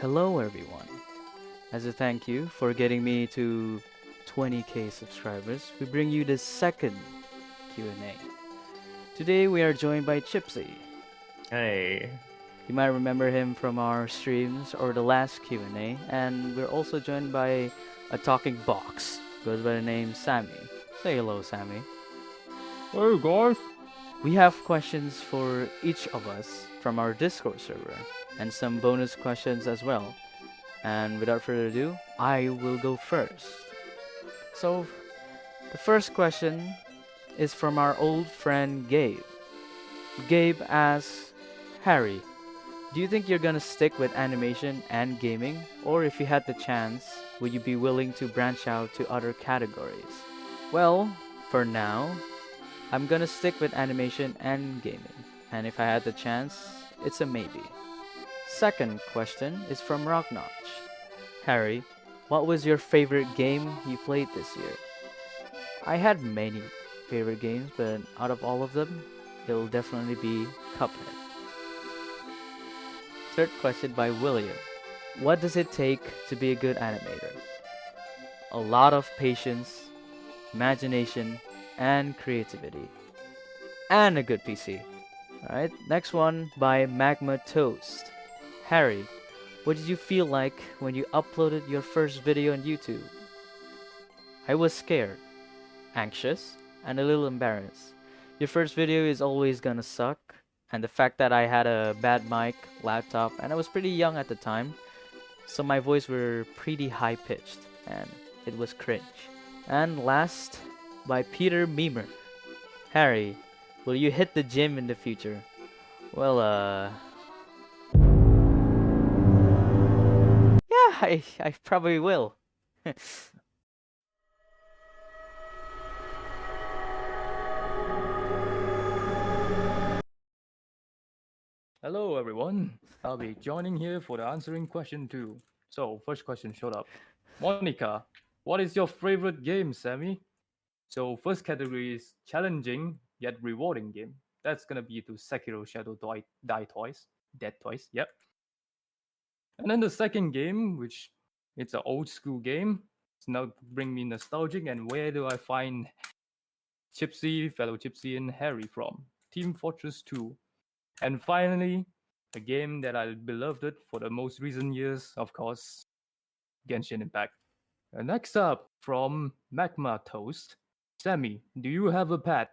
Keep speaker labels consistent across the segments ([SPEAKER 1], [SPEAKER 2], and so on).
[SPEAKER 1] Hello, everyone. As a thank you for getting me to 20k subscribers, we bring you the second Q&A. Today we are joined by Chipsy.
[SPEAKER 2] Hey.
[SPEAKER 1] You might remember him from our streams or the last Q&A, and we're also joined by a talking box. Goes by the name Sammy. Say hello, Sammy.
[SPEAKER 3] Hey guys!
[SPEAKER 1] We have questions for each of us from our Discord server, and some bonus questions as well. And without further ado, I will go first. So, the first question is from our old friend Gabe. Gabe asks, Harry, do you think you're gonna stick with animation and gaming? Or if you had the chance, would you be willing to branch out to other categories? Well, for now, I'm gonna stick with animation and gaming. And if I had the chance, it's a maybe. Second question is from Rocknotch. Harry, what was your favorite game you played this year? I had many favorite games, but out of all of them, it'll definitely be Cuphead. Third question by William. What does it take to be a good animator? A lot of patience, imagination, and creativity. And a good PC. Alright, next one by Magma Toast. Harry, what did you feel like when you uploaded your first video on YouTube? I was scared, anxious, and a little embarrassed. Your first video is always gonna suck, and the fact that I had a bad mic, laptop, and I was pretty young at the time, so my voice were pretty high pitched, and it was cringe. And last, by Peter Memer. Harry, will you hit the gym in the future? Well, yeah, I probably will.
[SPEAKER 3] Hello everyone! I'll be joining here for the answering question too. So, first question showed up. Monica, what is your favorite game, Sammy? So, first category is challenging yet rewarding game. That's gonna be to Sekiro Shadow Die Twice. Dead Twice, yep. And then the second game, which it's an old school game. It's now bring me nostalgic, and where do I find fellow Chipsy and Harry from? Team Fortress 2. And finally, a game that I beloved for the most recent years, of course, Genshin Impact. Next up, from Magma Toast, Sammy, do you have a pet?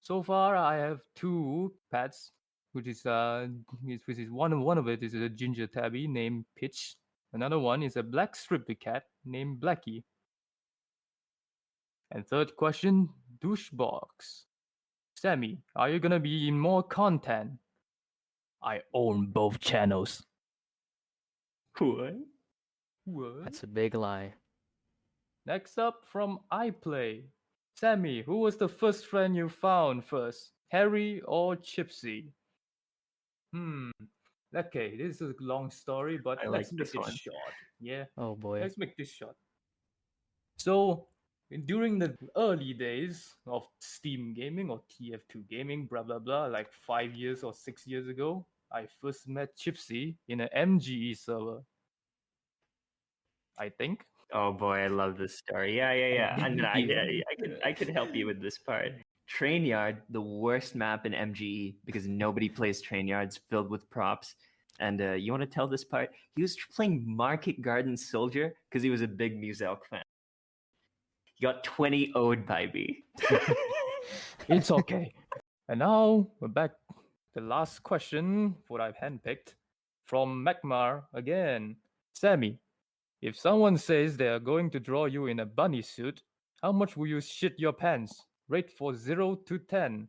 [SPEAKER 3] So far, I have two pets, which is one of it is a ginger tabby named Pitch. Another one is a black striped cat named Blackie. And third question, douchebox. Sammy, are you gonna be in more content? I own both channels.
[SPEAKER 2] What?
[SPEAKER 3] What?
[SPEAKER 1] That's a big lie.
[SPEAKER 3] Next up from iPlay. Sammy, who was the first friend you found first? Harry or Chipsy? Hmm. Okay, this is a long story, but
[SPEAKER 2] I like
[SPEAKER 3] let's make
[SPEAKER 2] this
[SPEAKER 3] it
[SPEAKER 2] one.
[SPEAKER 3] short. Yeah,
[SPEAKER 1] Oh boy.
[SPEAKER 3] let's make this short. So, during the early days of Steam gaming or TF2 gaming, blah blah blah, like 5 years or 6 years ago, I first met Chipsy in an MGE server. I think.
[SPEAKER 2] Oh boy, I love this story. Yeah. And I could help you with this part. Trainyard, the worst map in MGE because nobody plays Trainyards filled with props. And you want to tell this part? He was playing Market Garden Soldier because he was a big Muselk fan. He got 20 owed by me.
[SPEAKER 3] It's okay. And now we're back. The last question, what I've handpicked from Magmar again. Sammy, if someone says they are going to draw you in a bunny suit, how much will you shit your pants? Rate for 0 to 10.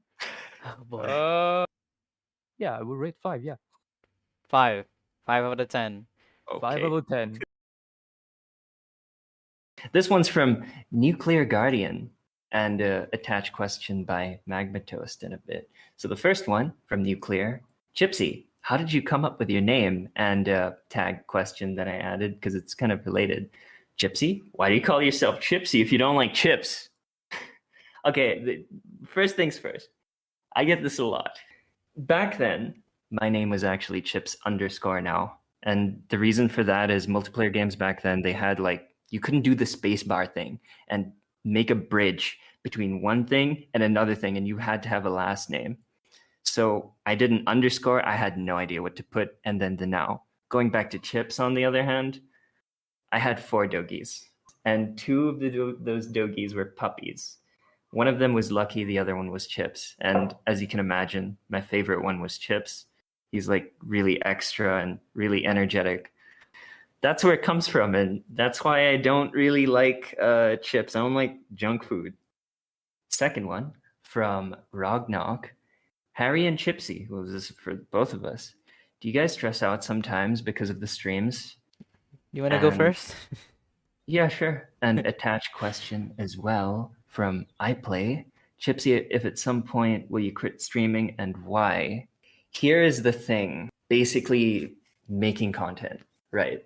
[SPEAKER 1] Oh boy.
[SPEAKER 3] Yeah, I will rate 5. Yeah,
[SPEAKER 1] 5. 5 out of 10.
[SPEAKER 3] 5
[SPEAKER 2] Okay.
[SPEAKER 3] out of 10.
[SPEAKER 2] This one's from Nuclear Guardian and attached question by Magma Toast in a bit. So the first one from Nuclear, Chipsy, how did you come up with your name? And tag question that I added because it's kind of related. Chipsy, why do you call yourself Chipsy if you don't like chips? Okay, first things first. I get this a lot. Back then, my name was actually Chips_now. And the reason for that is multiplayer games back then, they had like, you couldn't do the space bar thing and make a bridge between one thing and another thing, and you had to have a last name. So I did an underscore. I had no idea what to put, and then the now. Going back to Chips, on the other hand, I had 4 doggies, and 2 of those doggies were puppies. One of them was Lucky, the other one was Chips. And as you can imagine, my favorite one was Chips. He's like really extra and really energetic. That's where it comes from, and that's why I don't really like chips. I don't like junk food. Second one from Rognock. Harry and Chipsy, well, this is for both of us. Do you guys stress out sometimes because of the streams?
[SPEAKER 1] You want to go
[SPEAKER 2] And
[SPEAKER 1] first?
[SPEAKER 2] yeah, sure. And attached question as well from iPlay. Chipsy, if at some point will you quit streaming and why? Here is the thing. Basically, making content, right?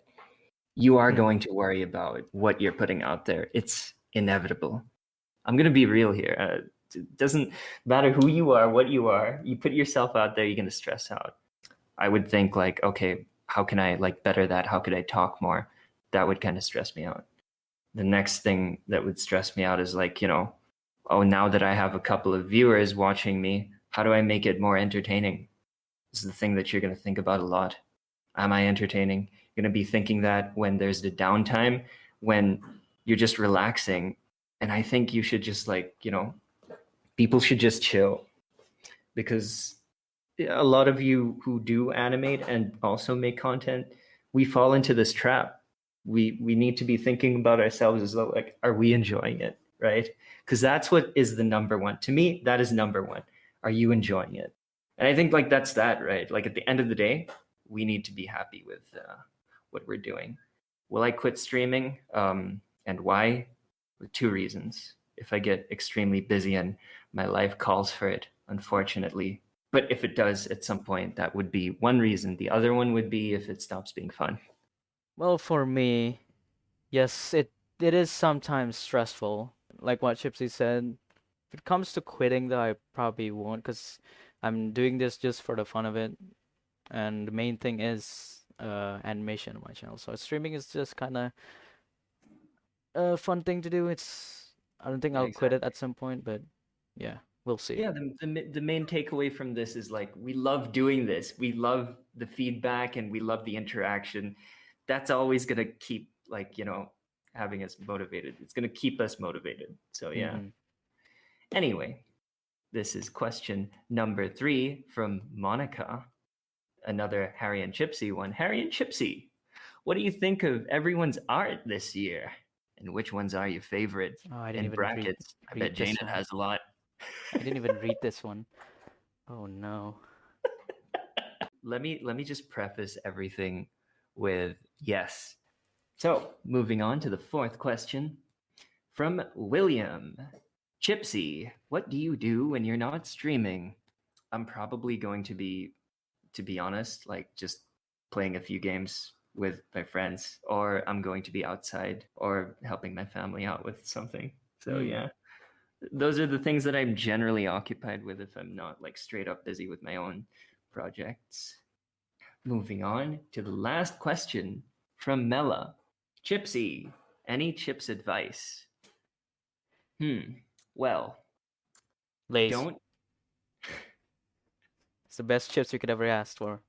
[SPEAKER 2] You are going to worry about what you're putting out there. It's inevitable. I'm going to be real here. It doesn't matter who you are, what you are. You put yourself out there, you're going to stress out. I would think like, okay, how can I like better that? How could I talk more? That would kind of stress me out. The next thing that would stress me out is like, oh, now that I have a couple of viewers watching me, how do I make it more entertaining? This is the thing that you're going to think about a lot. Am I entertaining? You're going to be thinking that when there's the downtime, when you're just relaxing. And I think you should just like, people should just chill, because a lot of you who do animate and also make content, we fall into this trap. We need to be thinking about ourselves as though like, are we enjoying it, right? Because that's what is the number one. To me, that is number one. Are you enjoying it? And I think like that's that, right? Like at the end of the day, we need to be happy with what we're doing. Will I quit streaming? And why? For 2 reasons. If I get extremely busy and my life calls for it, unfortunately. But if it does at some point, that would be one reason. The other one would be if it stops being fun.
[SPEAKER 1] Well, for me, yes, it is sometimes stressful. Like what Chipsy said. If it comes to quitting, though, I probably won't, because I'm doing this just for the fun of it, and the main thing is animation on my channel. So streaming is just kind of a fun thing to do. I don't think
[SPEAKER 2] Yeah,
[SPEAKER 1] I'll quit it
[SPEAKER 2] exactly.
[SPEAKER 1] at some point, but yeah, we'll see.
[SPEAKER 2] Yeah, the main takeaway from this is like, we love doing this. We love the feedback and we love the interaction. That's always going to keep like, having us motivated. It's going to keep us motivated. So yeah.
[SPEAKER 1] Mm-hmm.
[SPEAKER 2] Anyway, this is question number 3 from Monica. Another Harry and Chipsy one. Harry and Chipsy, what do you think of everyone's art this year? And which ones are your favorite?
[SPEAKER 1] Oh, I didn't
[SPEAKER 2] In
[SPEAKER 1] even
[SPEAKER 2] brackets, I
[SPEAKER 1] read
[SPEAKER 2] bet
[SPEAKER 1] this
[SPEAKER 2] Janet
[SPEAKER 1] one.
[SPEAKER 2] has a lot.
[SPEAKER 1] I didn't even read this one. Oh no.
[SPEAKER 2] Let me just preface everything with yes. So, moving on to the 4th question from William. Chipsy, what do you do when you're not streaming? I'm probably going to be honest, like just playing a few games with my friends, or I'm going to be outside or helping my family out with something. So
[SPEAKER 1] Hmm.
[SPEAKER 2] yeah, those are the things that I'm generally occupied with if I'm not like straight up busy with my own projects. Moving on to the last question from Mela. Chipsy, any chips advice? Well,
[SPEAKER 1] Lays.
[SPEAKER 2] don't.
[SPEAKER 1] It's the best chips you could ever ask for.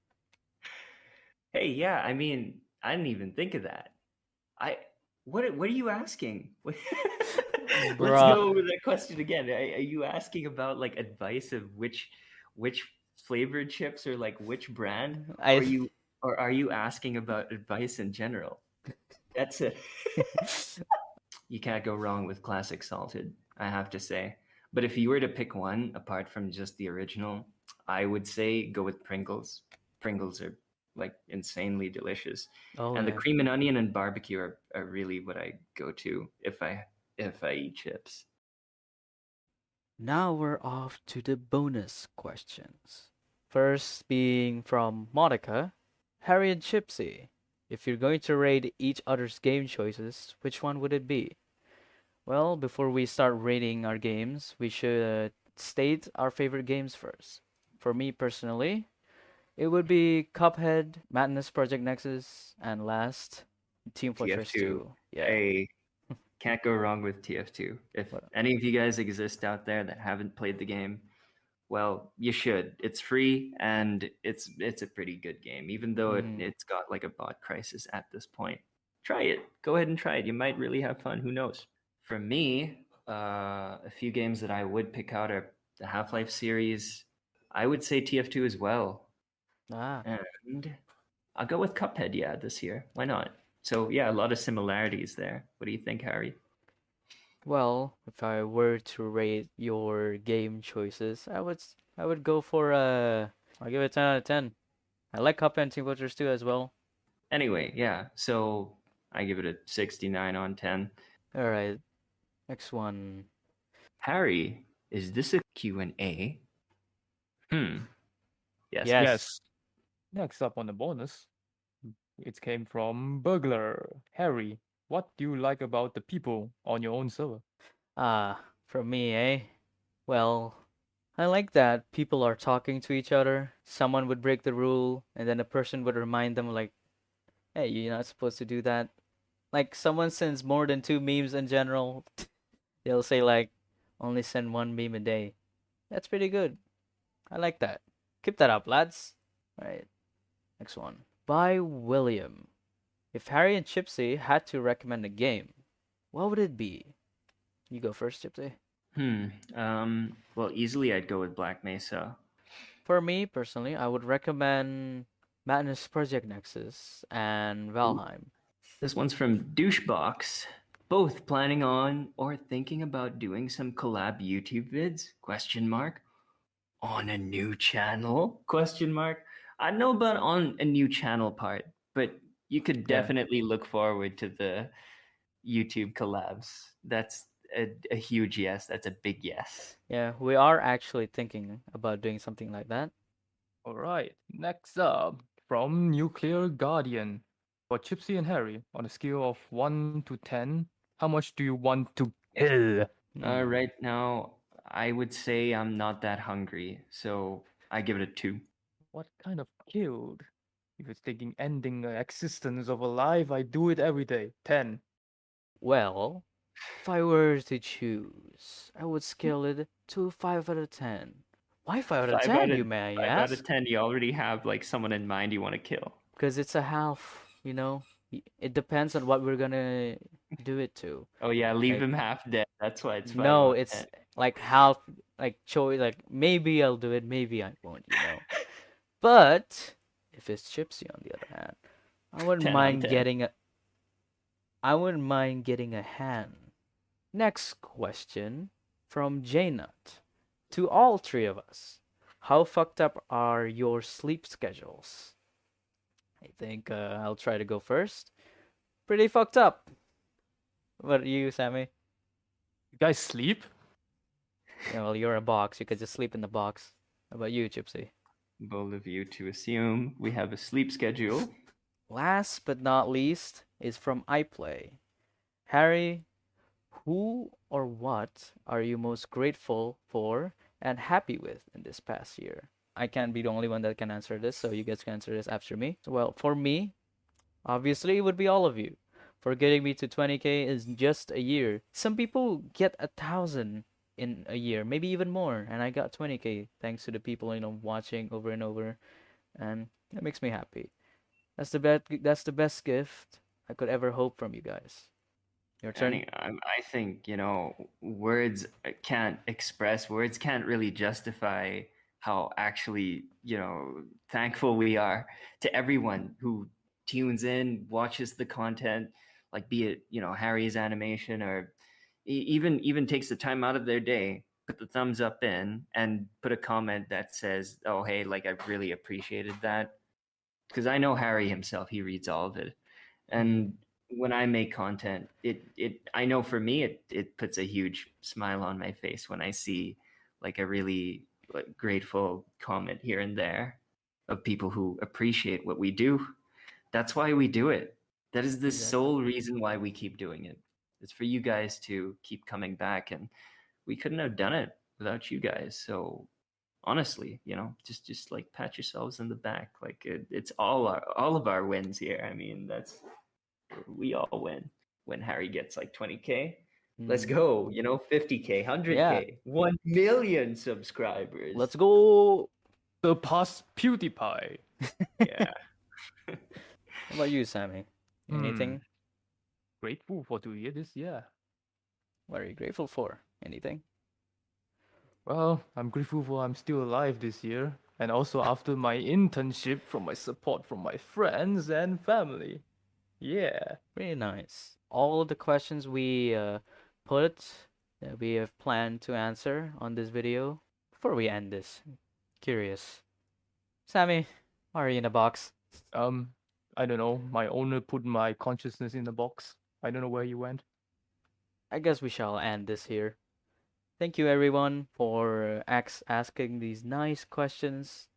[SPEAKER 2] Hey, yeah, I mean, I didn't even think of that. I what are you asking? Let's
[SPEAKER 1] Bruh.
[SPEAKER 2] go with that question again. Are you asking about like advice of which flavored chips or like which brand?
[SPEAKER 1] I
[SPEAKER 2] Or are you asking about advice in general? That's it. You can't go wrong with classic salted, I have to say. But if you were to pick one apart from just the original, I would say go with Pringles. Pringles are like insanely delicious.
[SPEAKER 1] Oh
[SPEAKER 2] And the
[SPEAKER 1] yeah.
[SPEAKER 2] cream and onion and barbecue are really what I go to if I eat chips.
[SPEAKER 1] Now we're off to the bonus questions. First being from Monica. Harry and Chipsy. If you're going to rate each other's game choices, which one would it be? Well, before we start rating our games, we should state our favorite games first. For me personally, It would be Cuphead, Madness Project Nexus, and last, Team Fortress
[SPEAKER 2] TF2.
[SPEAKER 1] 2. Yeah.
[SPEAKER 2] Hey, can't go wrong with TF2. If
[SPEAKER 1] What?
[SPEAKER 2] any of you guys exist out there that haven't played the game, well, you should. It's free and it's a pretty good game, even though
[SPEAKER 1] Mhm.
[SPEAKER 2] it's got like a bot crisis at this point. Try it. Go ahead and try it. You might really have fun. Who knows? For me, a few games that I would pick out are the Half-Life series. I would say TF2 as well.
[SPEAKER 1] Ah.
[SPEAKER 2] And I'll go with Cuphead, yeah, this year. Why not? So yeah, a lot of similarities there. What do you think, Harry?
[SPEAKER 1] Well, if I were to rate your game choices, I would go for I'll give it 10 out of 10. I like Cuphead and Team Fortress 2 as well.
[SPEAKER 2] Anyway, yeah. So I give it a 69 on 10.
[SPEAKER 1] All right, next one.
[SPEAKER 2] Harry, is this a Q&A? Yes, it is.
[SPEAKER 1] Yes.
[SPEAKER 3] Yes. Next up on the bonus, it came from Burglar. Harry, what do you like about the people on your own server?
[SPEAKER 1] Ah, from me, eh? Well, I like that people are talking to each other. Someone would break the rule, and then a person would remind them, like, hey, you're not supposed to do that. Like, someone sends more than two memes in general. They'll say, like, only send one meme a day. That's pretty good. I like that. Keep that up, lads. All right, next one. By William. If Harry and Chipsy had to recommend a game, what would it be? You go first, Chipsy.
[SPEAKER 2] Well, easily I'd go with Black Mesa.
[SPEAKER 1] For me personally, I would recommend Madness Project Nexus and Valheim.
[SPEAKER 2] This one's from Douchebox. Both planning on or thinking about doing some collab YouTube vids? Question mark. On a new channel? Question mark. I know about on a new channel part, but you could
[SPEAKER 1] Yeah,
[SPEAKER 2] definitely look forward to the YouTube collabs. That's a huge yes. That's a big yes.
[SPEAKER 1] yeah, we are actually thinking about doing something like that.
[SPEAKER 3] All right. Next up, from Nuclear Guardian. For Chipsy and Harry, on a scale of 1 to 10, how much do you want to kill?
[SPEAKER 1] Hmm.
[SPEAKER 2] Right now, I would say I'm not that hungry, so I give it a 2.
[SPEAKER 3] What kind of killed? If it's thinking ending the existence of a life, I do it every day. 10.
[SPEAKER 1] Well, if I were to choose, I would scale it to 5 out of 10. Why 5 out of
[SPEAKER 2] 5 out
[SPEAKER 1] 10,
[SPEAKER 2] of
[SPEAKER 1] you may
[SPEAKER 2] 5 out of
[SPEAKER 1] ask?
[SPEAKER 2] 10, you already have like someone in mind you want to kill.
[SPEAKER 1] Because it's a half, you know? It depends on what we're gonna do it to.
[SPEAKER 2] Oh yeah, leave
[SPEAKER 1] Like,
[SPEAKER 2] him half dead. That's why it's 5
[SPEAKER 1] no,
[SPEAKER 2] out
[SPEAKER 1] it's
[SPEAKER 2] of
[SPEAKER 1] like half, like choice, like maybe I'll do it, maybe I won't.
[SPEAKER 2] 10.
[SPEAKER 1] But if it's Chipsy on the other hand, I wouldn't
[SPEAKER 2] 10 on
[SPEAKER 1] mind
[SPEAKER 2] 10.
[SPEAKER 1] getting a, I wouldn't mind getting a hand. Next question from JNut. To all three of us, how fucked up are your sleep schedules? I think I'll try to go first. Pretty fucked up. What are you, Sammy?
[SPEAKER 3] You guys sleep?
[SPEAKER 1] Yeah, well, you're a box. You could just sleep in the box. How about you, Chipsy?
[SPEAKER 2] Bold of you to assume we have a sleep schedule.
[SPEAKER 1] Last but not least is from iPlay. Harry, who or what are you most grateful for and happy with in this past year? I can't be the only one that can answer this, so you guys can answer this after me. Well, for me, obviously, it would be all of you. For getting me to 20K is just a year. Some people get 1,000 in a year, maybe even more, and I got 20K thanks to the people watching over and over, and that makes me happy. That's the best. That's the best gift I could ever hope from you guys. Your turn.
[SPEAKER 2] I think, words can't express, words can't really justify how actually, thankful we are to everyone who tunes in, watches the content, like be it, Harry's animation or even takes the time out of their day, put the thumbs up in and put a comment that says, "Oh, hey, like I really appreciated that." Because I know Harry himself, he reads all of it.
[SPEAKER 1] Mm-hmm.
[SPEAKER 2] And when I make content, it I know for me it puts a huge smile on my face when I see like a really like, grateful comment here and there of people who appreciate what we do. That's why we do it. That is the
[SPEAKER 1] Exactly.
[SPEAKER 2] sole reason why we keep doing it. It's for you guys to keep coming back, and we couldn't have done it without you guys. So honestly, just like pat yourselves in the back. Like it's all of our wins here. I mean, we all win when Harry gets like 20K. Let's
[SPEAKER 1] Mm.
[SPEAKER 2] go, 50K,
[SPEAKER 1] Yeah.
[SPEAKER 2] 100K, 1 million subscribers.
[SPEAKER 1] Let's go.
[SPEAKER 3] Surpass PewDiePie.
[SPEAKER 2] Yeah.
[SPEAKER 1] What about you, Sammy? Anything?
[SPEAKER 3] Grateful for 2 years this year.
[SPEAKER 1] What are you grateful for? Anything?
[SPEAKER 3] Well, I'm grateful for I'm still alive this year, and also after my internship from my support from my friends and family. Yeah.
[SPEAKER 1] Really nice. All of the questions we put that we have planned to answer on this video. Before we end this, curious. Sammy, why are you in a box?
[SPEAKER 3] I don't know. My owner put my consciousness in a box. I don't know where he went.
[SPEAKER 1] I guess we shall end this here. Thank you everyone for asking these nice questions.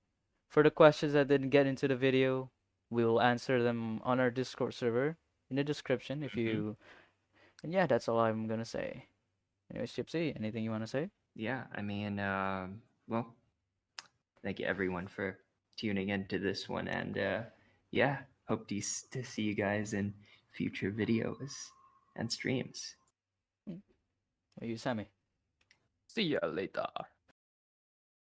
[SPEAKER 1] For the questions that didn't get into the video, we will answer them on our Discord server in the description if you. And yeah, that's all I'm gonna say. Anyways, Gypsy, anything you want to say?
[SPEAKER 2] Yeah, I mean, well, thank you everyone for tuning into this one, and yeah, hope to see you guys in future videos and streams.
[SPEAKER 1] What about you, Sammy?
[SPEAKER 3] See ya later.